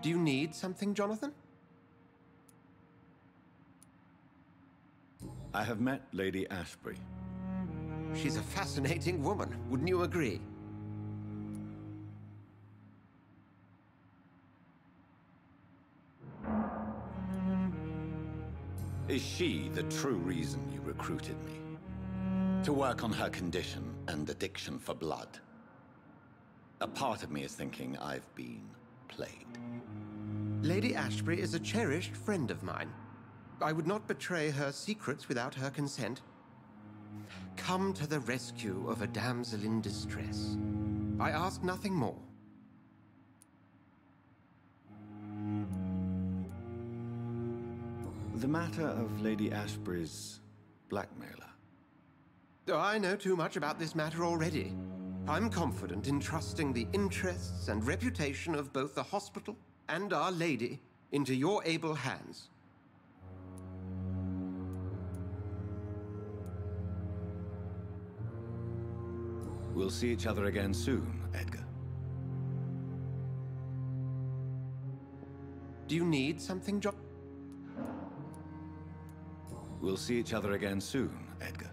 Do you need something, Jonathan? I have met Lady Ashbury. She's a fascinating woman, wouldn't you agree? Is she the true reason you recruited me? To work on her condition and addiction for blood? A part of me is thinking I've been played. Lady Ashbury is a cherished friend of mine. I would not betray her secrets without her consent. Come to the rescue of a damsel in distress. I ask nothing more. The matter of Lady Ashbury's blackmailer. Oh, I know too much about this matter already. I'm confident in trusting the interests and reputation of both the hospital and Our Lady into your able hands. We'll see each other again soon, Edgar. Do you need something, John? We'll see each other again soon, Edgar.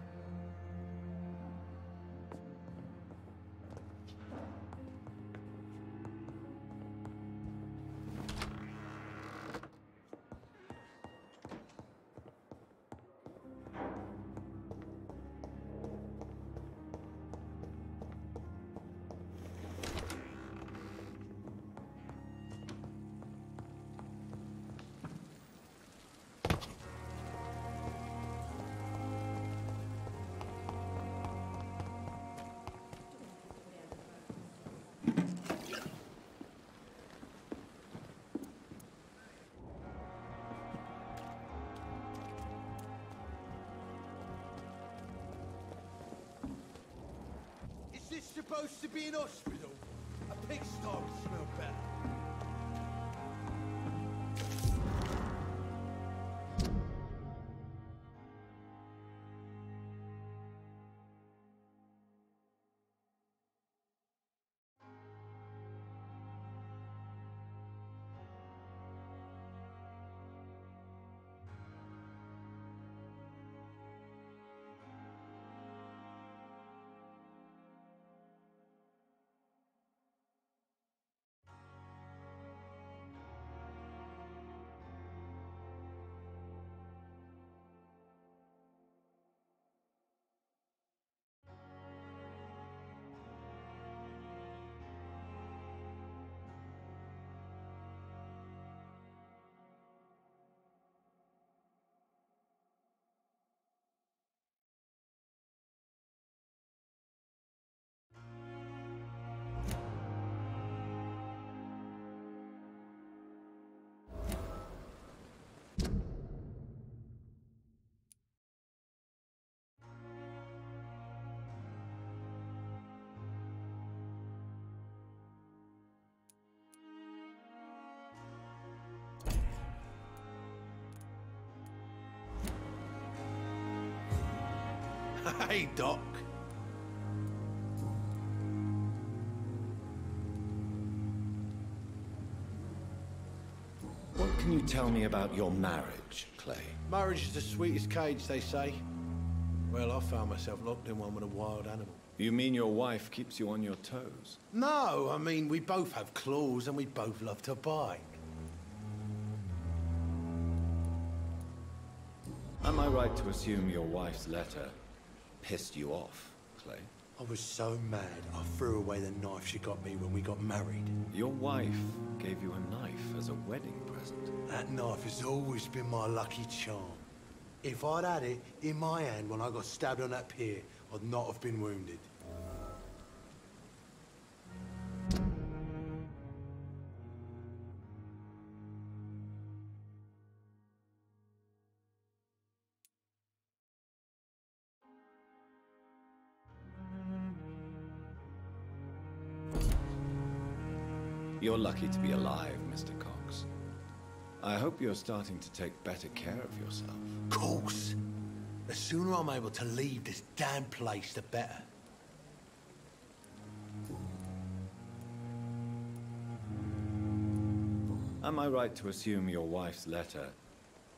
Is this supposed to be an hospital? A pigsty would smell better. Hey, Doc. What can you tell me about your marriage, Clay? Marriage is the sweetest cage, they say. Well, I found myself locked in one with a wild animal. You mean your wife keeps you on your toes? No, I mean, we both have claws and we both love to bite. Am I right to assume your wife's letter pissed you off, Clay? I was so mad, I threw away the knife she got me when we got married. Your wife gave you a knife as a wedding present. That knife has always been my lucky charm. If I'd had it in my hand when I got stabbed on that pier, I'd not have been wounded. You're lucky to be alive, Mr. Cox. I hope you're starting to take better care of yourself. Of course. The sooner I'm able to leave this damn place, the better. Am I right to assume your wife's letter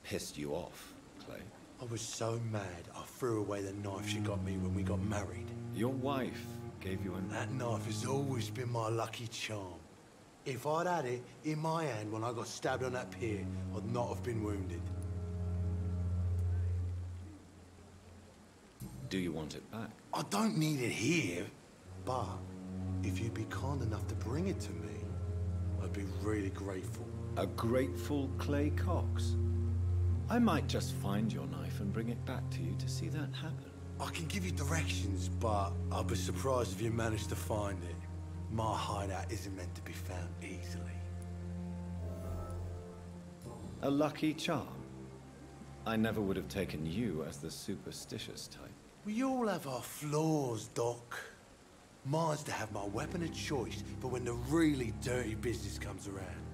pissed you off, Clay? I was so mad, I threw away the knife she got me when we got married. Your wife gave you an... That knife has always been my lucky charm. If I'd had it in my hand when I got stabbed on that pier, I'd not have been wounded. Do you want it back? I don't need it here, but if you'd be kind enough to bring it to me, I'd be really grateful. A grateful Clay Cox? I might just find your knife and bring it back to you to see that happen. I can give you directions, but I'd be surprised if you managed to find it. My hideout isn't meant to be found easily. A lucky charm? I never would have taken you as the superstitious type. We all have our flaws, Doc. Mine's to have my weapon of choice for when the really dirty business comes around.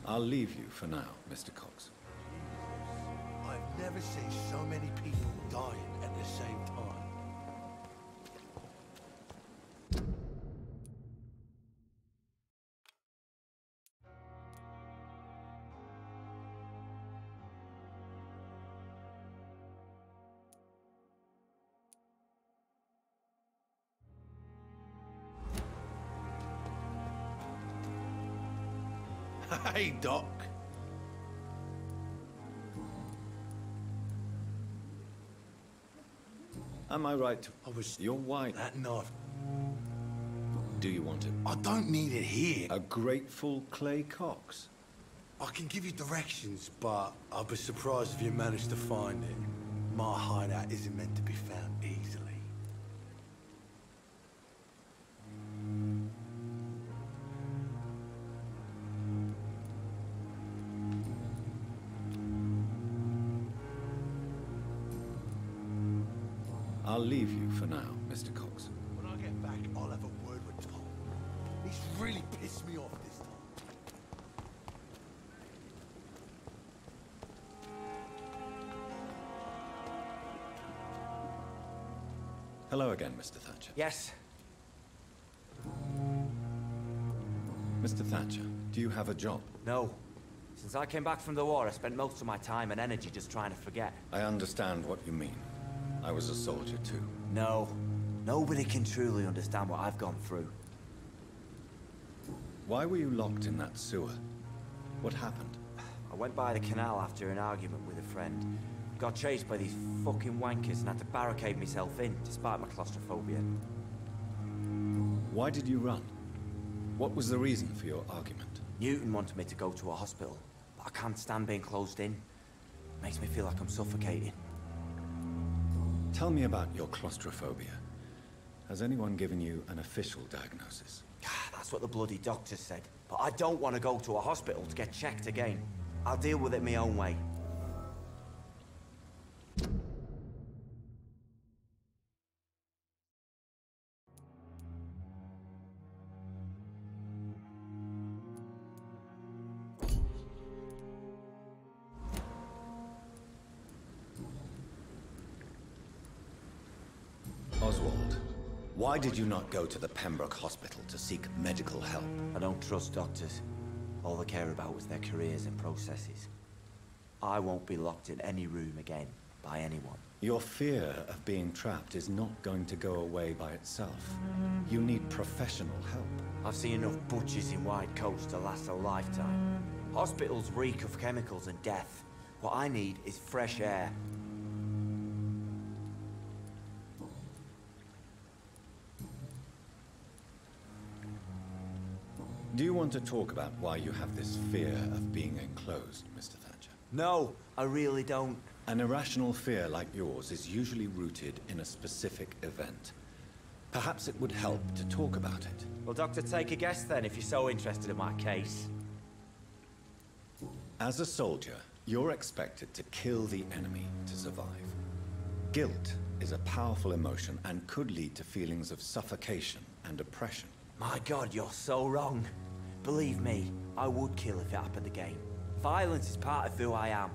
I'll leave you for now, Mr. Cox. I've never seen so many people dying at the same time. Hey, Doc. Am I right to... I was... You're white. That knife. Do you want it? I don't need it here. A grateful Clay Cox? I can give you directions, but I'd be surprised if you managed to find it. My hideout isn't meant to be found easily. I'll leave you for now, Mr. Cox. When I get back, I'll have a word with Tom. He's really pissed me off this time. Hello again, Mr. Thatcher. Yes. Mr. Thatcher, do you have a job? No. Since I came back from the war, I spent most of my time and energy just trying to forget. I understand what you mean. I was a soldier too. No. Nobody can truly understand what I've gone through. Why were you locked in that sewer? What happened? I went by the canal after an argument with a friend. Got chased by these fucking wankers and had to barricade myself in, despite my claustrophobia. Why did you run? What was the reason for your argument? Newton wanted me to go to a hospital, but I can't stand being closed in. Makes me feel like I'm suffocating. Tell me about your claustrophobia. Has anyone given you an official diagnosis? That's what the bloody doctor said. But I don't want to go to a hospital to get checked again. I'll deal with it my own way. Oswald, why did you not go to the Pembroke Hospital to seek medical help? I don't trust doctors. All they care about was their careers and processes. I won't be locked in any room again by anyone. Your fear of being trapped is not going to go away by itself. You need professional help. I've seen enough butchers in white coats to last a lifetime. Hospitals reek of chemicals and death. What I need is fresh air. Do you want to talk about why you have this fear of being enclosed, Mr. Thatcher? No, I really don't. An irrational fear like yours is usually rooted in a specific event. Perhaps it would help to talk about it. Well, Doctor, take a guess then, if you're so interested in my case. As a soldier, you're expected to kill the enemy to survive. Guilt is a powerful emotion and could lead to feelings of suffocation and oppression. My God, you're so wrong. Believe me, I would kill if it happened again. Violence is part of who I am.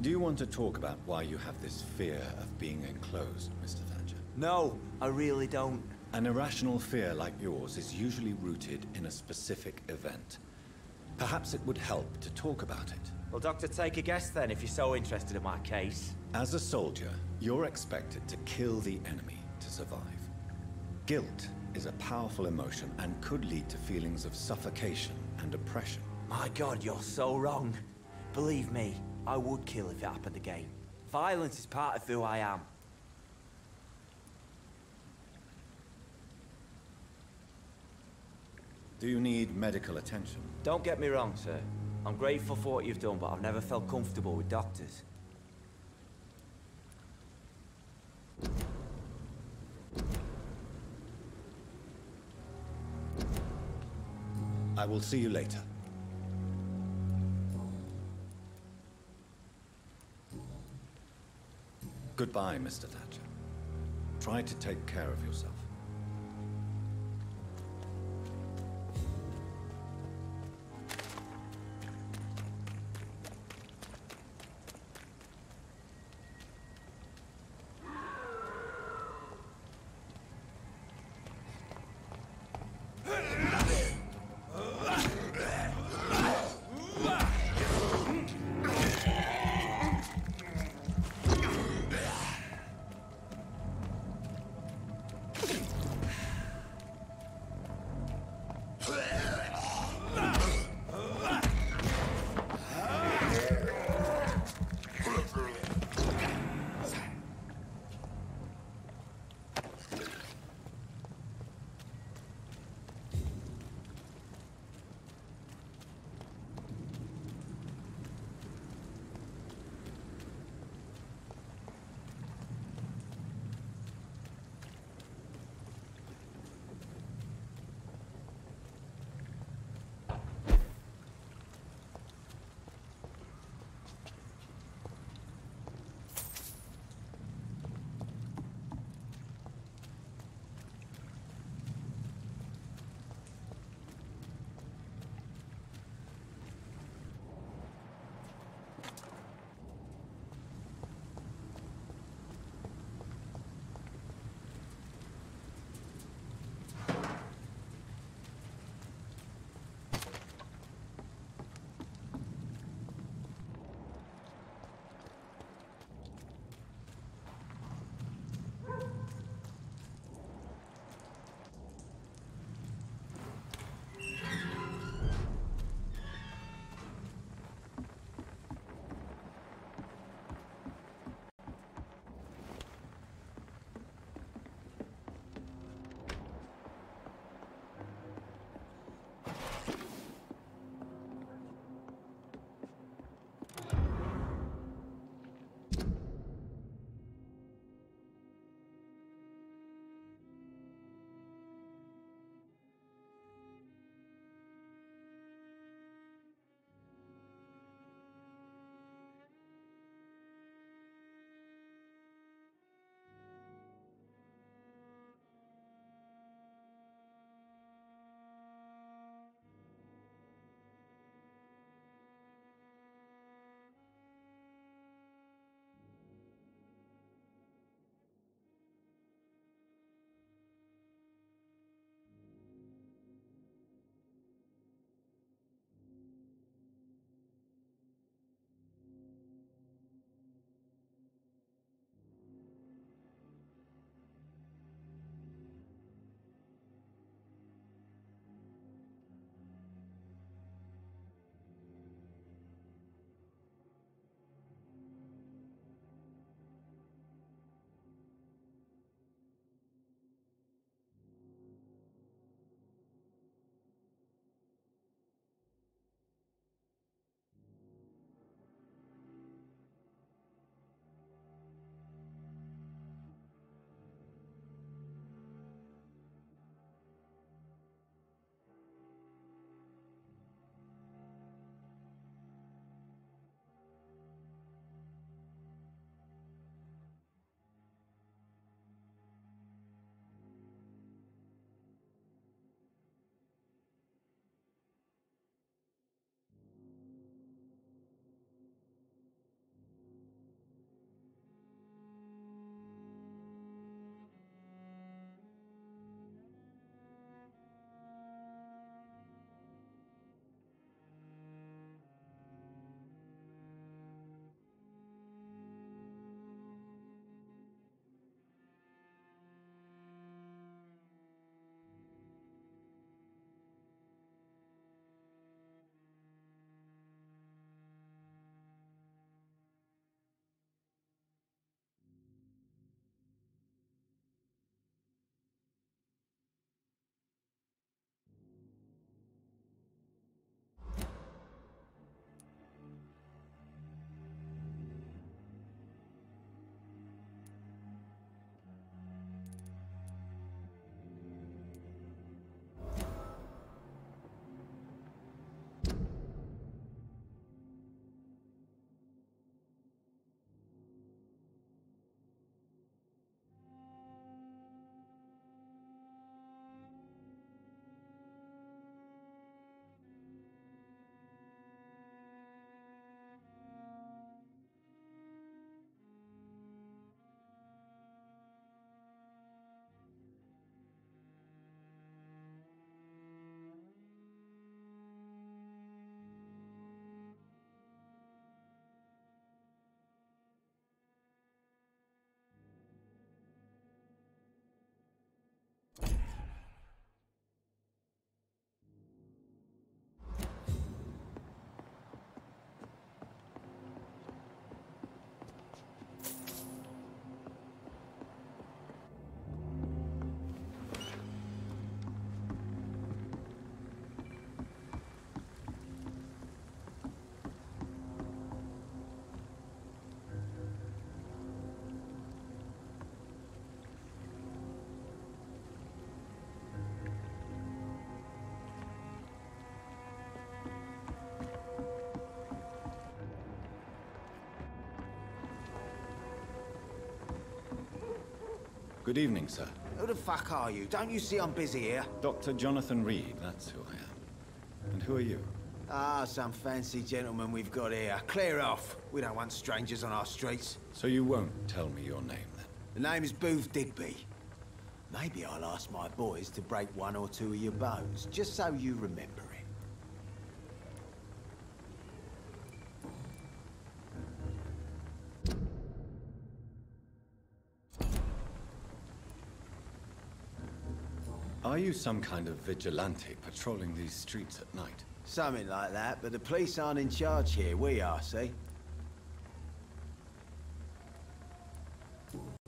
Do you want to talk about why you have this fear of being enclosed, Mr. Thatcher? No, I really don't. An irrational fear like yours is usually rooted in a specific event. Perhaps it would help to talk about it. Well, Doctor, take a guess then, if you're so interested in my case. As a soldier, you're expected to kill the enemy to survive. Guilt is a powerful emotion and could lead to feelings of suffocation and oppression. My God, you're so wrong. Believe me, I would kill if it happened again. Violence is part of who I am. Do you need medical attention? Don't get me wrong, sir. I'm grateful for what you've done, but I've never felt comfortable with doctors. I will see you later. Goodbye, Mr. Thatcher. Try to take care of yourself. Good evening, sir. Who the fuck are you? Don't you see I'm busy here? Dr. Jonathan Reed, that's who I am. And who are you? Ah, some fancy gentleman we've got here. Clear off. We don't want strangers on our streets. So you won't tell me your name, then? The name is Booth Digby. Maybe I'll ask my boys to break one or two of your bones, just so you remember it. Are you some kind of vigilante patrolling these streets at night? Something like that, but the police aren't in charge here. We are, see?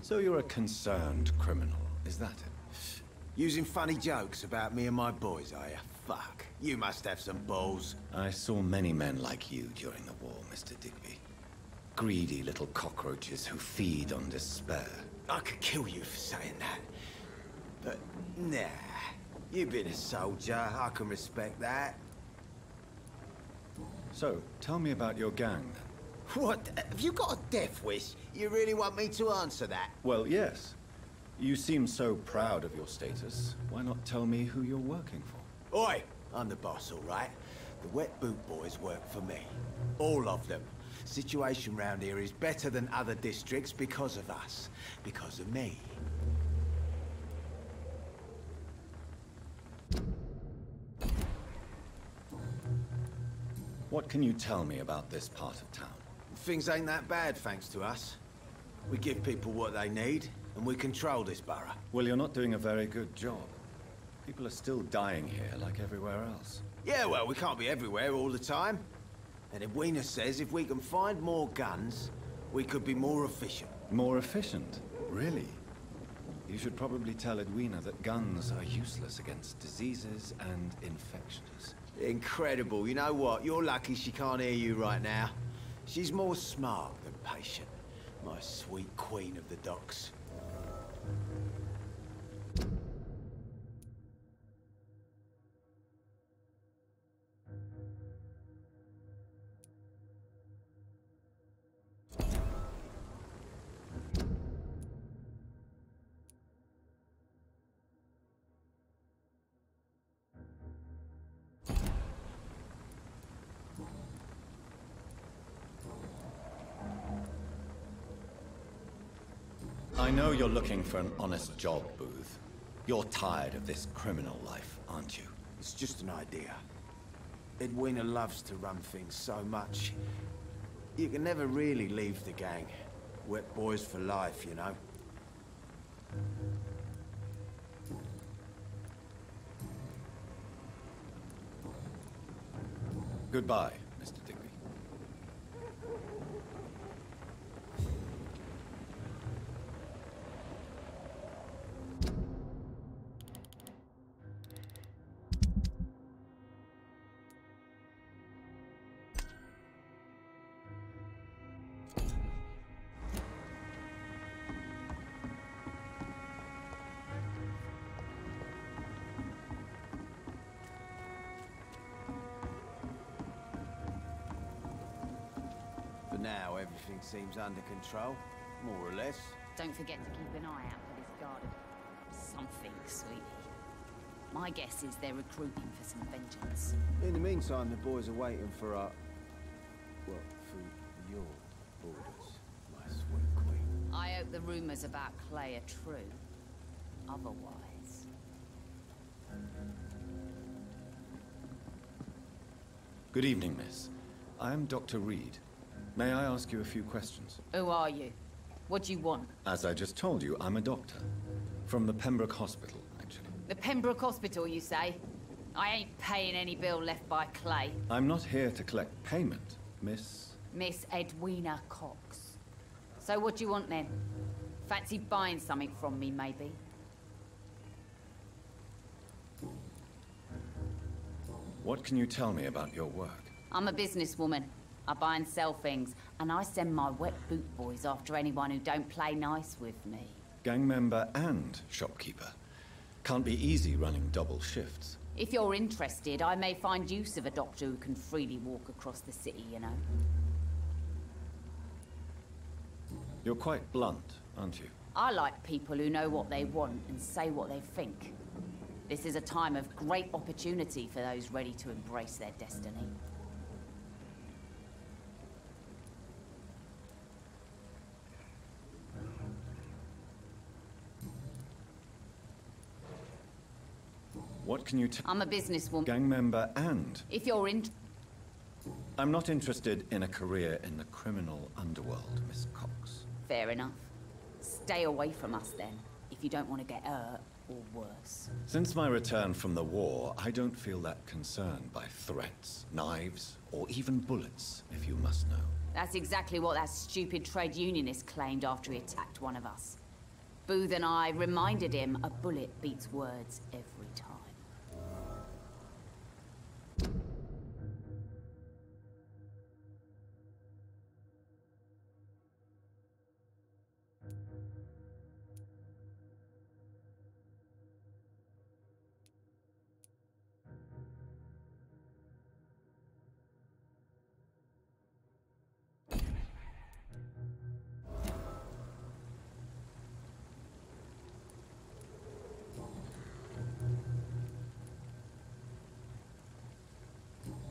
So you're a concerned criminal, is that it? Using funny jokes about me and my boys, are you? Fuck. You must have some balls. I saw many men like you during the war, Mr. Digby. Greedy little cockroaches who feed on despair. I could kill you for saying that. But, nah. You've been a soldier. I can respect that. So, tell me about your gang, then. What? Have you got a death wish? You really want me to answer that? Well, yes. You seem so proud of your status. Why not tell me who you're working for? Oi! I'm the boss, all right? The Wet Boot Boys work for me. All of them. Situation round here is better than other districts because of us. Because of me. What can you tell me about this part of town? Things ain't that bad, thanks to us. We give people what they need, and we control this borough. Well, you're not doing a very good job. People are still dying here like everywhere else. Yeah, well, we can't be everywhere all the time. And Edwina says if we can find more guns, we could be more efficient. More efficient? Really? You should probably tell Edwina that guns are useless against diseases and infections. Incredible. You know what? You're lucky she can't hear you right now. She's more smart than patient. My sweet queen of the docks. I know you're looking for an honest job, Booth. You're tired of this criminal life, aren't you? It's just an idea. Edwina loves to run things so much. You can never really leave the gang. Wet boys for life, you know? Goodbye, Mr. Digby. For now, everything seems under control, more or less. Don't forget to keep an eye out for this guard. Something, sweetie. My guess is they're recruiting for some vengeance. In the meantime, the boys are waiting for our... well, for your orders, my sweet queen. I hope the rumors about Clay are true. Otherwise... Good evening, miss. I am Dr. Reed. May I ask you a few questions? Who are you? What do you want? As I just told you, I'm a doctor. From the Pembroke Hospital, actually. The Pembroke Hospital, you say? I ain't paying any bill left by Clay. I'm not here to collect payment, miss. Miss Edwina Cox. So what do you want then? Fancy buying something from me, maybe? What can you tell me about your work? I'm a businesswoman. I buy and sell things, and I send my wet boot boys after anyone who don't play nice with me. Gang member and shopkeeper. Can't be easy running double shifts. If you're interested, I may find use of a doctor who can freely walk across the city, you know. You're quite blunt, aren't you? I like people who know what they want and say what they think. This is a time of great opportunity for those ready to embrace their destiny. What can you tell? I'm a businesswoman. Gang member and... If you're in... I'm not interested in a career in the criminal underworld, Miss Cox. Fair enough. Stay away from us then, if you don't want to get hurt or worse. Since my return from the war, I don't feel that concerned by threats, knives, or even bullets, if you must know. That's exactly what that stupid trade unionist claimed after he attacked one of us. Booth and I reminded him a bullet beats words every time.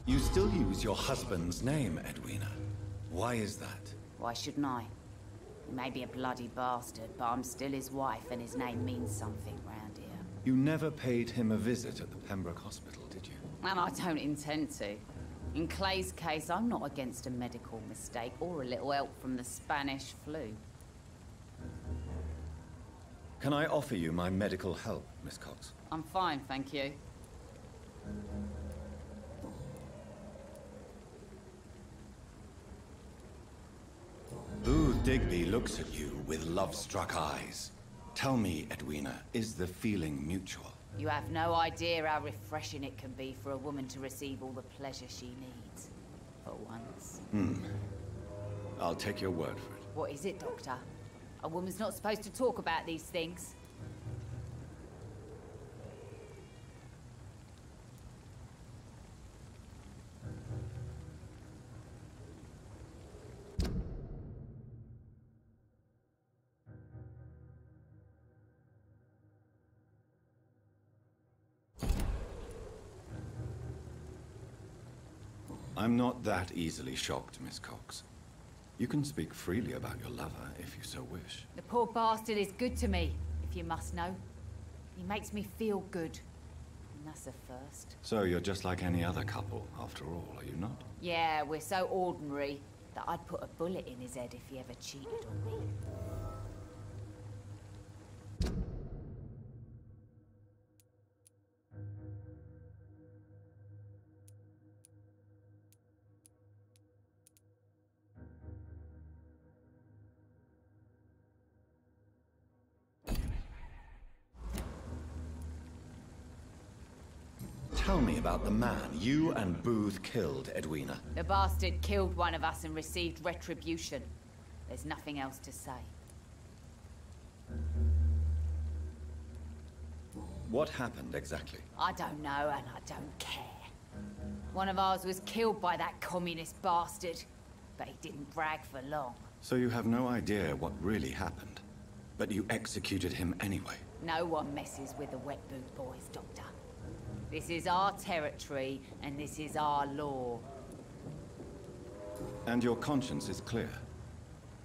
You still use your husband's name, Edwina. Why is that? Why shouldn't I? He may be a bloody bastard, but I'm still his wife and his name means something round here. You never paid him a visit at the Pembroke Hospital, did you? And I don't intend to. In Clay's case, I'm not against a medical mistake or a little help from the Spanish flu. Can I offer you my medical help, Miss Cox? I'm fine, thank you. Booth Digby looks at you with love-struck eyes. Tell me, Edwina, is the feeling mutual? You have no idea how refreshing it can be for a woman to receive all the pleasure she needs. For once. I'll take your word for it. What is it, Doctor? A woman's not supposed to talk about these things. I'm not that easily shocked, Miss Cox. You can speak freely about your lover, if you so wish. The poor bastard is good to me, if you must know. He makes me feel good. And that's a first. So you're just like any other couple, after all, are you not? Yeah, we're so ordinary that I'd put a bullet in his head if he ever cheated on me. Tell me about the man you and Booth killed, Edwina. The bastard killed one of us and received retribution. There's nothing else to say. What happened exactly? I don't know and I don't care. One of ours was killed by that communist bastard, but he didn't brag for long. So you have no idea what really happened, but you executed him anyway. No one messes with the Wet Boot Boys, Doctor. This is our territory, and this is our law. And your conscience is clear.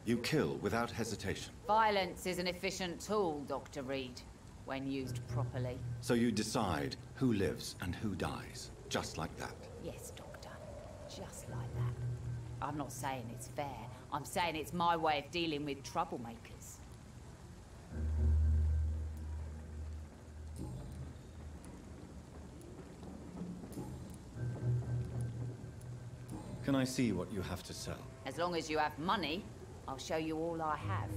You kill without hesitation. Violence is an efficient tool, Dr. Reed, when used properly. So you decide who lives and who dies, just like that. Yes, Doctor. Just like that. I'm not saying it's fair. I'm saying it's my way of dealing with troublemakers. Can I see what you have to sell? As long as you have money, I'll show you all I have.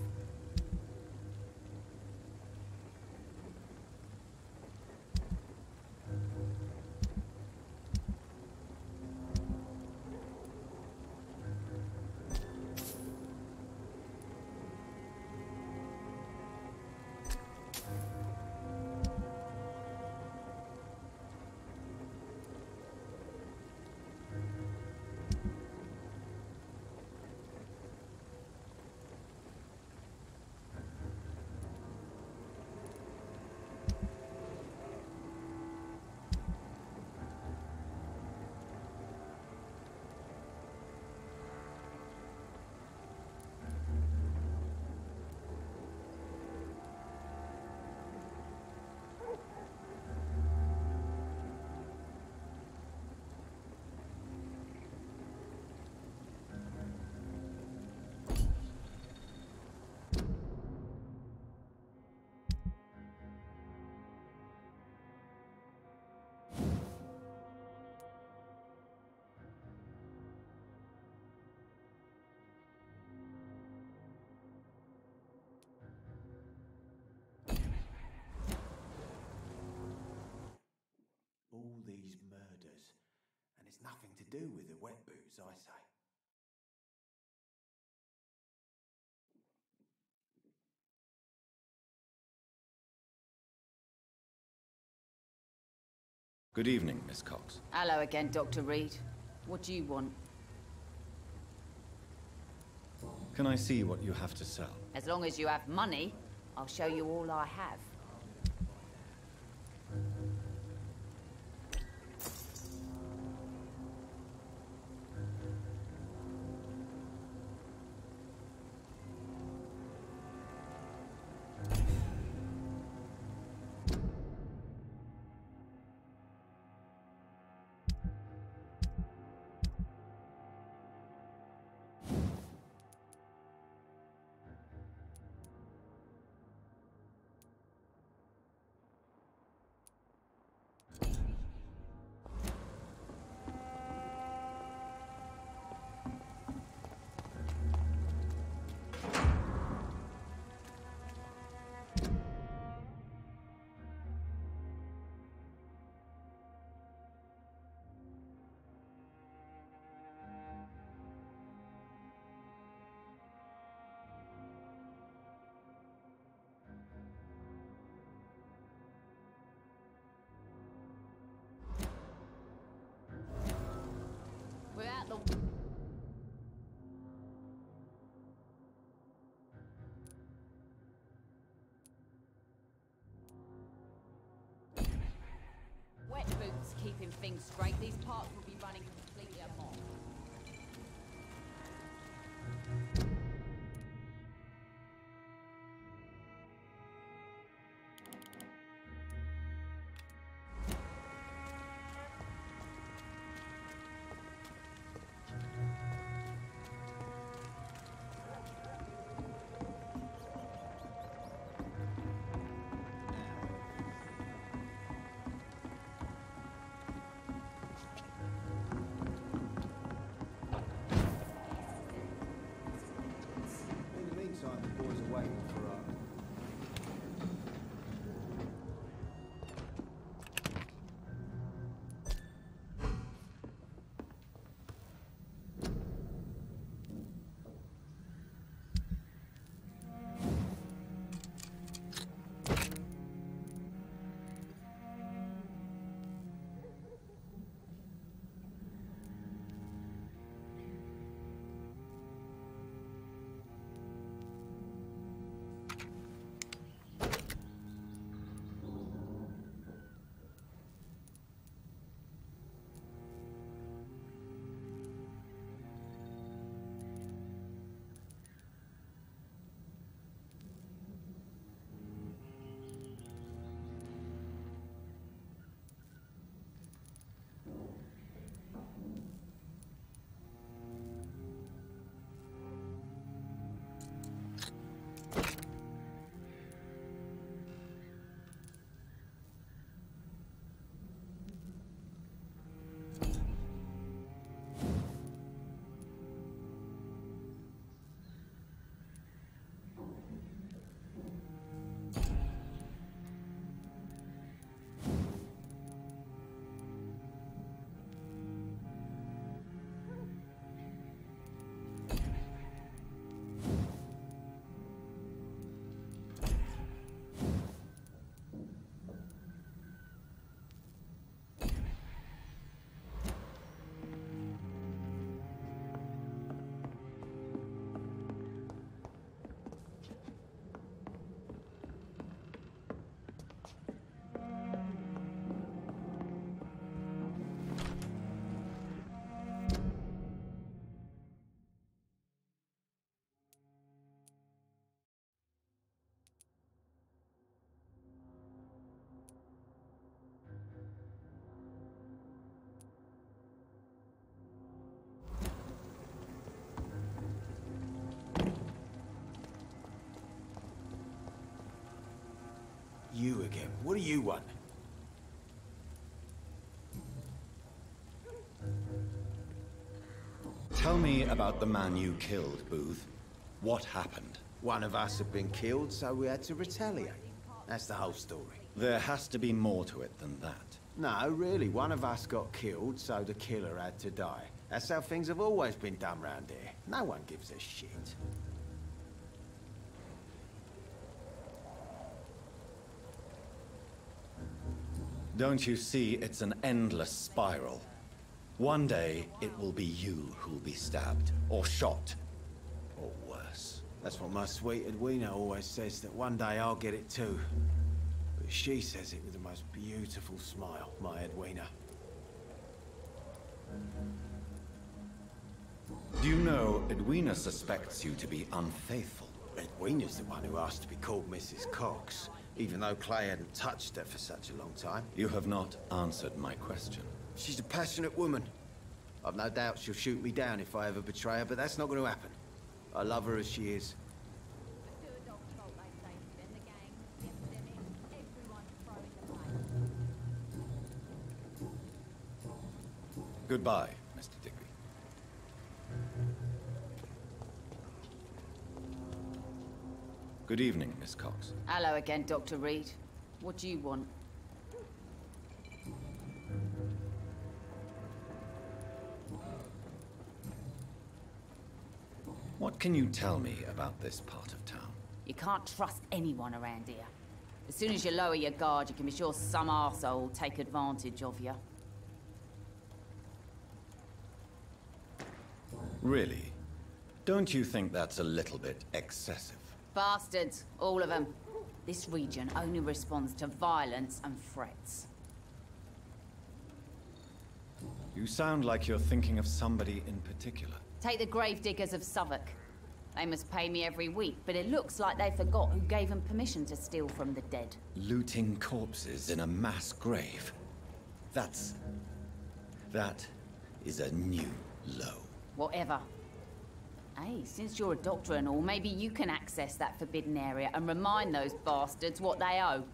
these murders. And it's nothing to do with the wet boots, I say. Good evening, Miss Cox. Hello again, Dr. Reed. What do you want? Can I see what you have to sell? As long as you have money, I'll show you all I have. We're out the... Wet boots keeping things straight. These parts will be running completely amok. In the meantime, the boys are waiting for us. You again. What do you want? Tell me about the man you killed, Booth. What happened? One of us had been killed, so we had to retaliate. That's the whole story. There has to be more to it than that. No, really, one of us got killed, so the killer had to die. That's how things have always been done round here. No one gives a shit. Don't you see it's an endless spiral? One day, it will be you who'll be stabbed, or shot, or worse. That's what my sweet Edwina always says, that one day I'll get it too. But she says it with the most beautiful smile, my Edwina. Do you know Edwina suspects you to be unfaithful? Edwina's the one who asked to be called Mrs. Cox, even though Clay hadn't touched her for such a long time. You have not answered my question. She's a passionate woman. I've no doubt she'll shoot me down if I ever betray her, but that's not going to happen. I love her as she is. Goodbye, Mr. Digby. Good evening, Miss Cox. Hello again, Dr. Reed. What do you want? What can you tell me about this part of town? You can't trust anyone around here. As soon as you lower your guard, you can be sure some arsehole will take advantage of you. Really? Don't you think that's a little bit excessive? Bastards, all of them. This region only responds to violence and threats. You sound like you're thinking of somebody in particular. Take the gravediggers of Southwark. They must pay me every week, but it looks like they forgot who gave them permission to steal from the dead. Looting corpses in a mass grave. That is a new low. Whatever. Hey, since you're a doctor and all, maybe you can access that forbidden area and remind those bastards what they owe.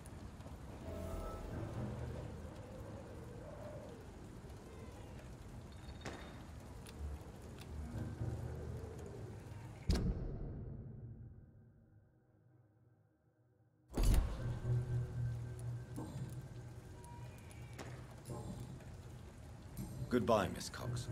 Goodbye, Miss Cox.